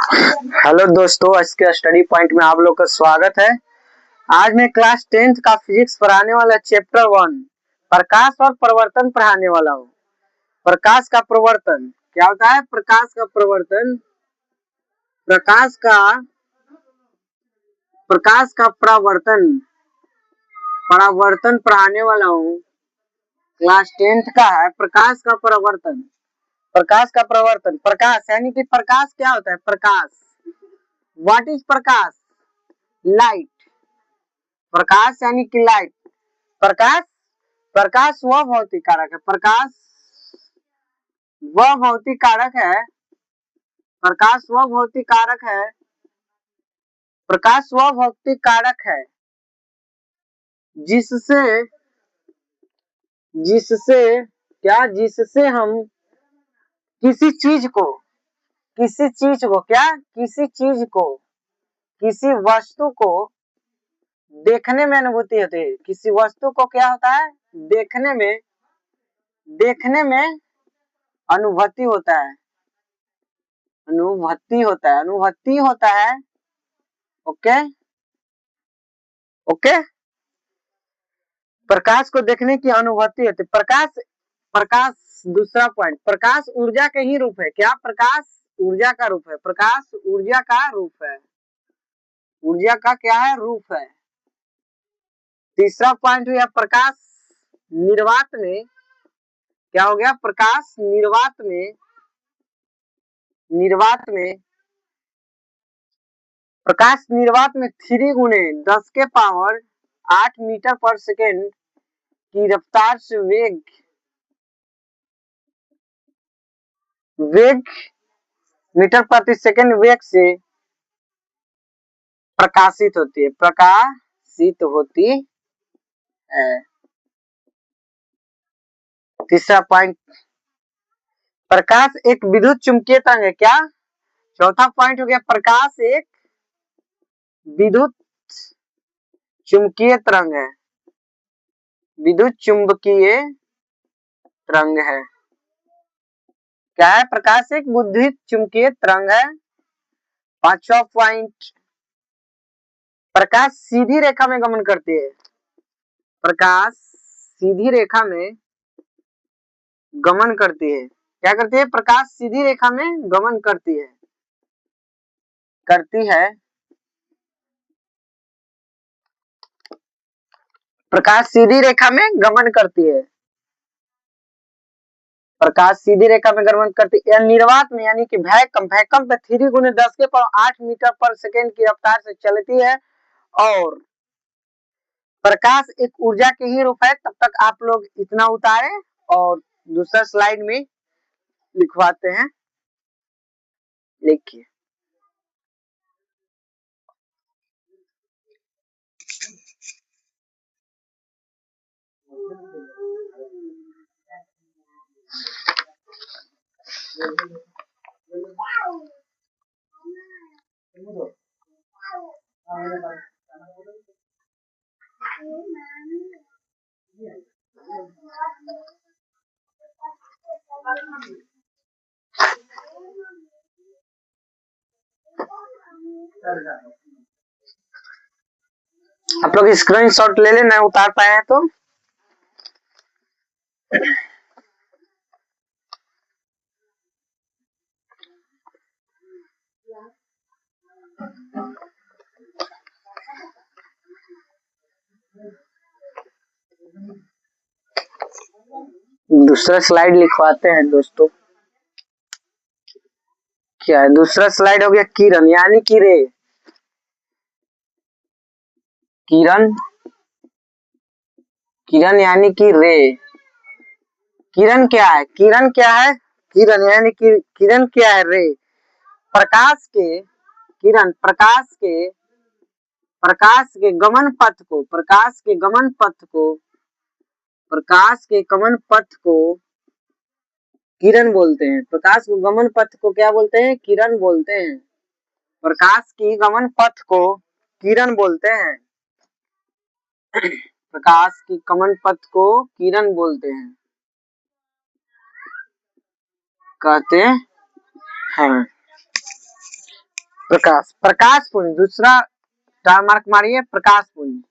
Hello दोस्तों, आज के स्टडी पॉइंट में आप लोग का स्वागत है। आज मैं क्लास 10th का फिजिक्स पढ़ाने वाला चैप्टर 1 प्रकाश और प्रवर्तन पढ़ाने वाला हूँ। प्रकाश का प्रवर्तन क्या होता है? प्रकाश का प्रवर्तन, प्रकाश का परावर्तन पढ़ाने वाला हूँ। क्लास 10th का है प्रकाश का प्रवर्तन। प्रकाश यानी कि प्रकाश क्या होता है? प्रकाश, व्हाट इज प्रकाश? लाइट। प्रकाश यानी कि लाइट। प्रकाश वह भौतिक कारक है। प्रकाश वह भौतिक कारक है जिससे हम किसी वस्तु को देखने में अनुभूति होती है। किसी वस्तु को क्या होता है? देखने में अनुभूति होता है। ओके। प्रकाश को देखने की अनुभूति होती है। प्रकाश दूसरा पॉइंट, प्रकाश ऊर्जा के ही रूप है। क्या? प्रकाश ऊर्जा का रूप है। प्रकाश ऊर्जा का रूप है। ऊर्जा का क्या है? रूप है। तीसरा पॉइंट हुआ प्रकाश निर्वात में। क्या हो गया? प्रकाश निर्वात में 3 गुणे 10 के पावर 8 मीटर पर सेकेंड की रफ्तार से वेग मीटर प्रति सेकेंड वेग से प्रकाशित होती है। तीसरा पॉइंट, प्रकाश एक विद्युत चुंबकीय तरंग है। क्या? चौथा पॉइंट हो गया प्रकाश एक विद्युत चुंबकीय तरंग है। क्या है? प्रकाश एक विद्युत चुंबकीय तरंग है। पांचवा पॉइंट, प्रकाश सीधी रेखा में गमन करती है। प्रकाश सीधी रेखा में गमन करती है। क्या करती है? प्रकाश सीधी रेखा में गमन करती है। प्रकाश सीधी रेखा में गमन करती है। निर्वात में यानी कि वैक्यूम पे 3 गुने 10 के पावर 8 मीटर पर सेकेंड की रफ्तार से चलती है। और प्रकाश एक ऊर्जा के ही रूप है। तब तक आप लोग इतना उतारे और दूसरा स्लाइड में लिखवाते हैं। लिखिए। आप लोग स्क्रीनशॉट ले लेना, उतार पाए हैं तो। दूसरा स्लाइड लिखवाते हैं दोस्तों। क्या है? दूसरा स्लाइड हो गया किरण यानी कि रे। किरण यानी कि रे। किरण क्या है? किरण यानी कि किरण क्या है? रे। प्रकाश के गमन पथ को किरण बोलते हैं। प्रकाश के गमन पथ को क्या बोलते हैं? किरण बोलते हैं। प्रकाश की गमन पथ को किरण बोलते हैं। प्रकाश की गमन पथ को किरण बोलते हैं, कहते हैं। प्रकाश, प्रकाश पुंज, दूसरा स्टार मार्क मारिए, प्रकाश पुंज।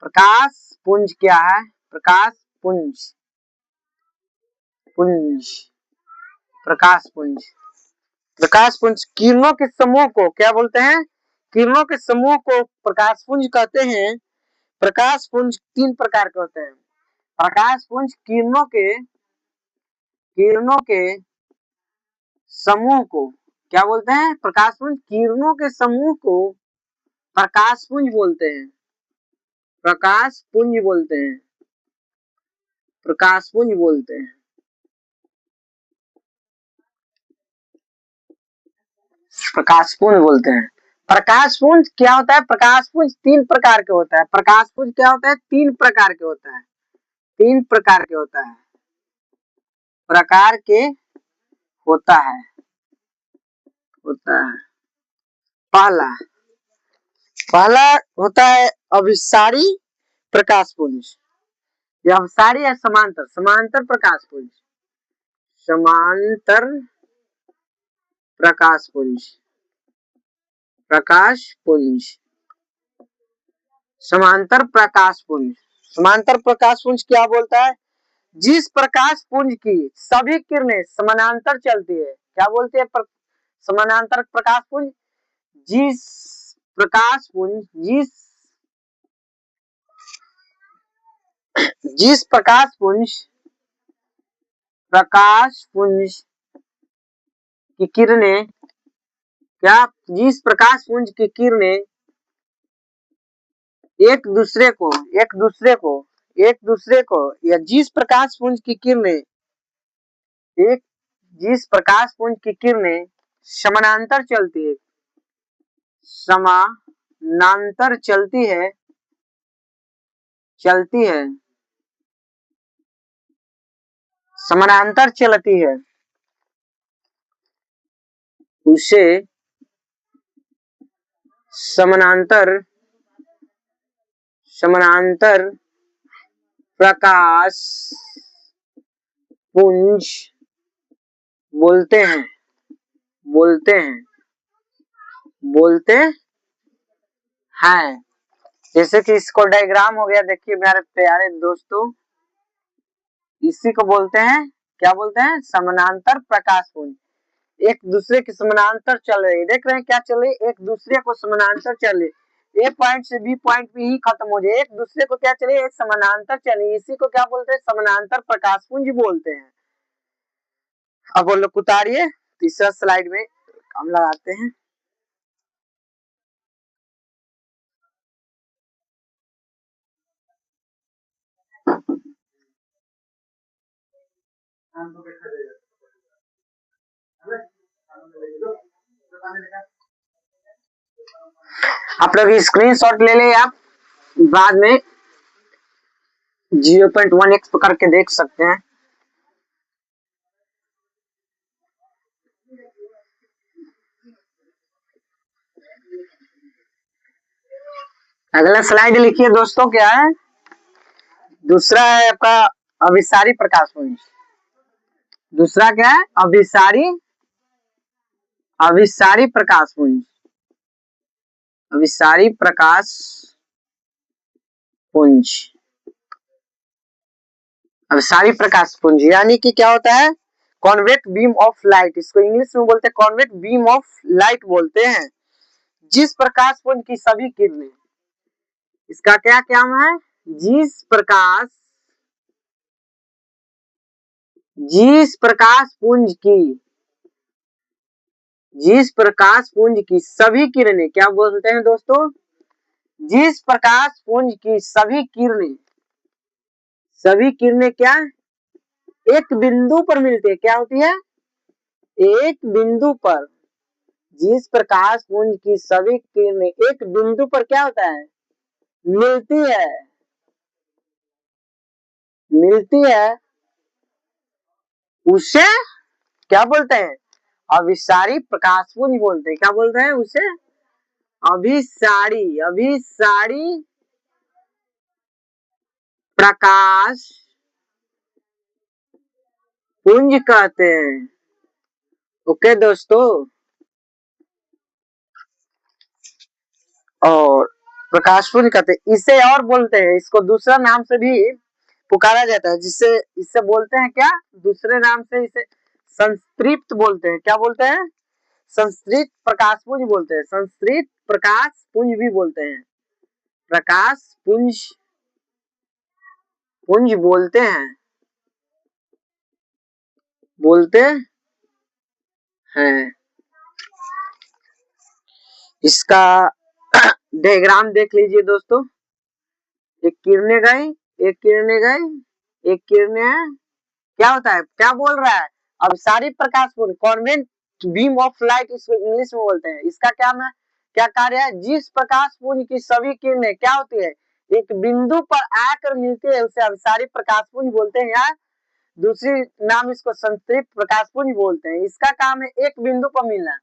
प्रकाश पुंज क्या है? प्रकाश पुंज, पुंज, प्रकाश पुंज। प्रकाश पुंज किरणों के समूह को क्या बोलते हैं? किरणों के समूह को प्रकाश पुंज कहते हैं। प्रकाश पुंज 3 प्रकार के होते हैं। प्रकाश पुंज किरणों के समूह को क्या बोलते हैं? प्रकाश पुंज किरणों के समूह को प्रकाश पुंज बोलते हैं। प्रकाश पुंज बोलते हैं, प्रकाश पुंज बोलते हैं। प्रकाश पुंज बोलते हैं। प्रकाश पुंज क्या होता है? प्रकाश पुंज 3 प्रकार के होता है। प्रकाश पुंज क्या होता है? 3 प्रकार के होता है। 3 प्रकार के होता है, प्रकार के होता है, होता है। पहला पहला होता है अभिसारी प्रकाश पुंज। यह अभिसारी है समांतर, समांतर प्रकाश पुंज, समांतर प्रकाश पुंज, प्रकाश पुंज, समांतर प्रकाश पुंज। समांतर प्रकाश पुंज क्या बोलता है? जिस प्रकाश पुंज की सभी किरणें समानांतर चलती है, क्या बोलते हैं? समानांतर प्रकाश पुंज। जिस प्रकाश पुंज जिस प्रकाश पुंज की किरणें क्या जिस प्रकाश पुंज की किरणें एक दूसरे को या जिस प्रकाश पुंज की किरणें जिस प्रकाश पुंज की किरणें समानांतर चलती है, समानांतर चलती है समानांतर चलती है, उसे समानांतर प्रकाश पुंज बोलते हैं, जैसे कि इसको डायग्राम हो गया, देखिए मेरे प्यारे दोस्तों, इसी को बोलते हैं, क्या बोलते हैं? समानांतर प्रकाश पुंज। एक दूसरे के समानांतर चल रही है, देख रहे हैं क्या चल रही है? एक दूसरे को समानांतर चल रही, ए पॉइंट से बी पॉइंट पे ही खत्म हो जाए, एक दूसरे को क्या चले? एक समानांतर चले, इसी को क्या बोलते हैं? समानांतर प्रकाश पुंज बोलते हैं। अब वो लोग उतारिए, तीसरा स्लाइड में हम लगाते हैं। आप लोग स्क्रीनशॉट ले ले, आप बाद में 0.1x करके देख सकते हैं। अगला स्लाइड लिखिए दोस्तों, क्या है? दूसरा है आपका अभिसारी प्रकाश पुंज। दूसरा क्या है? अभिसारी प्रकाश पुंज, अभिसारी प्रकाश पुंज, अभिसारी प्रकाश पुंज यानी कि क्या होता है? कॉन्वेक्स बीम ऑफ लाइट, इसको इंग्लिश में बोलते हैं कॉन्वेक्स बीम ऑफ लाइट बोलते हैं। जिस प्रकाश पुंज की सभी किरणें, इसका क्या नाम है? जिस प्रकाश पुंज की सभी किरणें क्या बोलते हैं दोस्तों? जिस प्रकाश पुंज की सभी किरणें क्या एक बिंदु पर मिलती है, क्या होती है? एक बिंदु पर। जिस प्रकाश पुंज की सभी किरणें एक बिंदु पर क्या होता है? मिलती है, उसे क्या बोलते हैं? अभिसारी प्रकाश पुंज बोलते हैं। क्या बोलते हैं उसे? अभिसारी प्रकाश पुंज कहते हैं। ओके दोस्तों, और प्रकाशपुंज कहते हैं। इसे और बोलते हैं, इसको दूसरा नाम से भी पुकारा जाता है, जिससे इससे बोलते हैं क्या, दूसरे नाम से इसे संस्तृप्त बोलते हैं। क्या बोलते हैं? संस्तृत प्रकाशपुंज बोलते हैं, संस्तृत प्रकाशपुंज भी बोलते हैं, प्रकाशपुंज पुंज बोलते हैं, बोलते हैं। इसका डायग्राम देख लीजिए दोस्तों, एक किरणें गई, एक किरणें गई, एक किरणें, क्या होता है, क्या बोल रहा है? अब सारी प्रकाशपुंज, कॉन्वेंट बीम ऑफ लाइट इसको इंग्लिश में बोलते हैं। इसका क्या कार्य है? जिस प्रकाशपुंज की सभी किरणें क्या होती है, एक बिंदु पर आकर मिलती है, उसे अभिसारी प्रकाशपुंज बोलते हैं, या दूसरी नाम इसको संतृप्त प्रकाशपुंज बोलते हैं। इसका काम है एक बिंदु पर मिलना।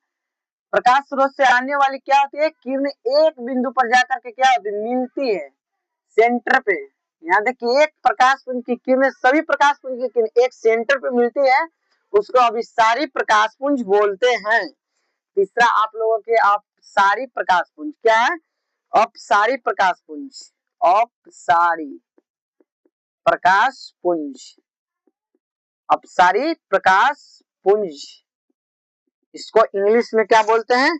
प्रकाश स्रोत से आने वाली क्या होती है, किरण एक बिंदु पर जाकर के क्या होती है, मिलती है सेंटर पे। यहाँ देखिए, एक प्रकाशपुंज की किरण, सभी प्रकाशपुंज की किरण एक सेंटर पे मिलती है, उसको अभिसारी प्रकाशपुंज बोलते हैं। तीसरा आप लोगों के अपसारी प्रकाशपुंज क्या है? अपसारी प्रकाशपुंज, अपसारी प्रकाशपुंज, अपसारी प्रकाशपुंज, इसको इंग्लिश में क्या बोलते हैं?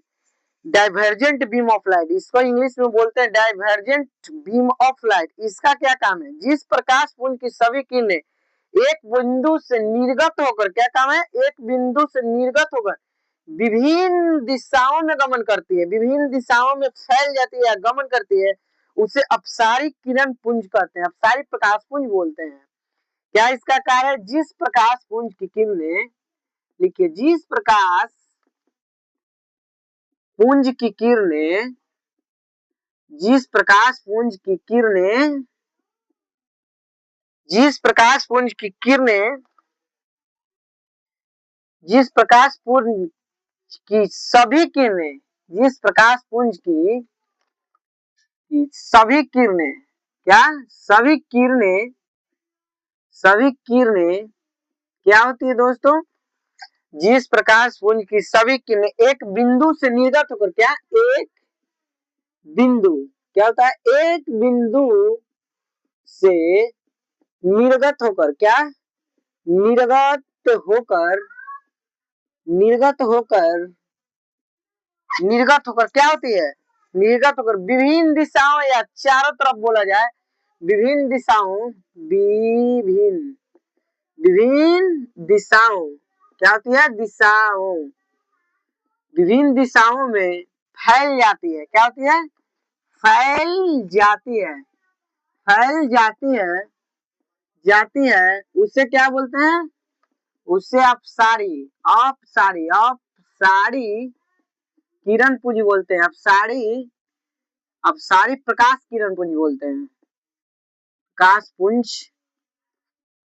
डाइवर्जेंट बीम ऑफ लाइट, इसको इंग्लिश में बोलते हैं डाइवर्जेंट बीम ऑफ लाइट। इसका क्या काम है? जिस प्रकाशपुंज की सभी किरणें एक बिंदु से निर्गत होकर, क्या काम है, एक बिंदु से निर्गत होकर विभिन्न दिशाओं में गमन करती है, विभिन्न दिशाओं में फैल जाती है, गमन करती है, उसे अपसारी किरण पुंज कहते हैं, अपसारी प्रकाशपुंज बोलते हैं। क्या इसका कार्य है? जिस प्रकाशपुंज की किरणें, लिखिए, जिस प्रकाश पुंज की किरणें, जिस प्रकाश पुंज की किरणें, जिस प्रकाश पुंज की किरणें, जिस प्रकाश पुंज की सभी किरणें, जिस प्रकाश पुंज की सभी किरणें, क्या, सभी किरणें, सभी किरणें क्या होती है दोस्तों? जिस प्रकाश पुंज की सभी किरणें एक बिंदु से निर्गत होकर, क्या, एक बिंदु, क्या होता है, एक बिंदु से निर्गत होकर, क्या, निर्गत होकर, निर्गत होकर, निर्गत होकर क्या होती है, निर्गत होकर विभिन्न दिशाओं, या चारों तरफ बोला जाए, विभिन्न दिशाओं, विभिन्न, विभिन्न दिशाओं, क्या होती है, दिशाओं, विभिन्न दिशाओं में फैल जाती है। क्या होती है? फैल जाती है, फैल जाती है, जाती है, उसे क्या बोलते हैं? उसे अपसारी, अपसारी, अपसारी किरण पुंज बोलते हैं, अपसारी, अपसारी प्रकाश किरण पुंज बोलते हैं, प्रकाश पुंज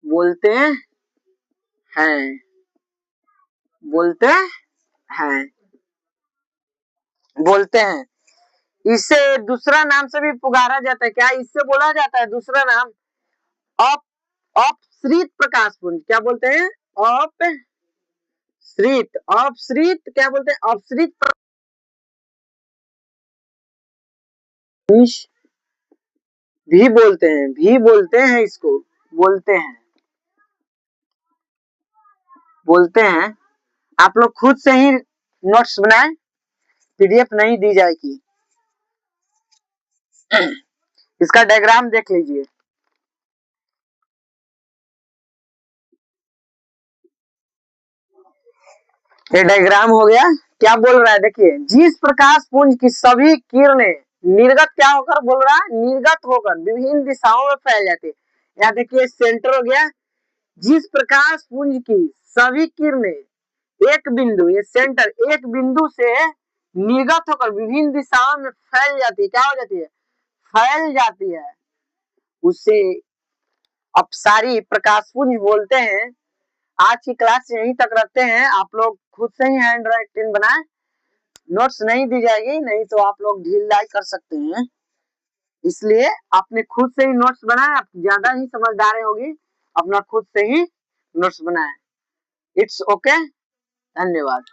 बोलते हैं, बोलते हैं, बोलते हैं। इसे दूसरा नाम से भी पुकारा जाता है, क्या इससे बोला जाता है दूसरा नाम? अपसृत प्रकाशपुंज। क्या बोलते हैं? अपसृत, अपसृत, क्या बोलते हैं? अपसृत भी बोलते हैं, भी बोलते हैं, इसको बोलते हैं, बोलते हैं। आप लोग खुद से ही नोट्स बनाएं, पीडीएफ नहीं दी जाएगी। इसका डायग्राम देख लीजिए, ये डायग्राम हो गया। क्या बोल रहा है देखिए, जिस प्रकाश पुंज की सभी किरणें निर्गत क्या होकर, बोल रहा है, निर्गत होकर विभिन्न दिशाओं में फैल जाती है। यहाँ देखिए सेंटर हो गया, जिस प्रकाश पुंज की सभी किरणें एक बिंदु, ये सेंटर, एक बिंदु से निर्गत होकर विभिन्न दिशाओं में फैल जाती है, क्या हो जाती है, फैल जाती है, उसे अपसारी प्रकाशपुंज बोलते हैं। आज की क्लास यहीं तक रखते हैं, आप लोग खुद से ही हैंड राइटिंग बनाएं, नोट्स नहीं दी जाएगी, नहीं तो आप लोग ढीलाई कर सकते हैं, इसलिए आपने खुद से ही नोट्स बनाए, आप ज्यादा ही समझदार होगी, अपना खुद से ही नोट्स बनाए। इट्स ओके, धन्यवाद।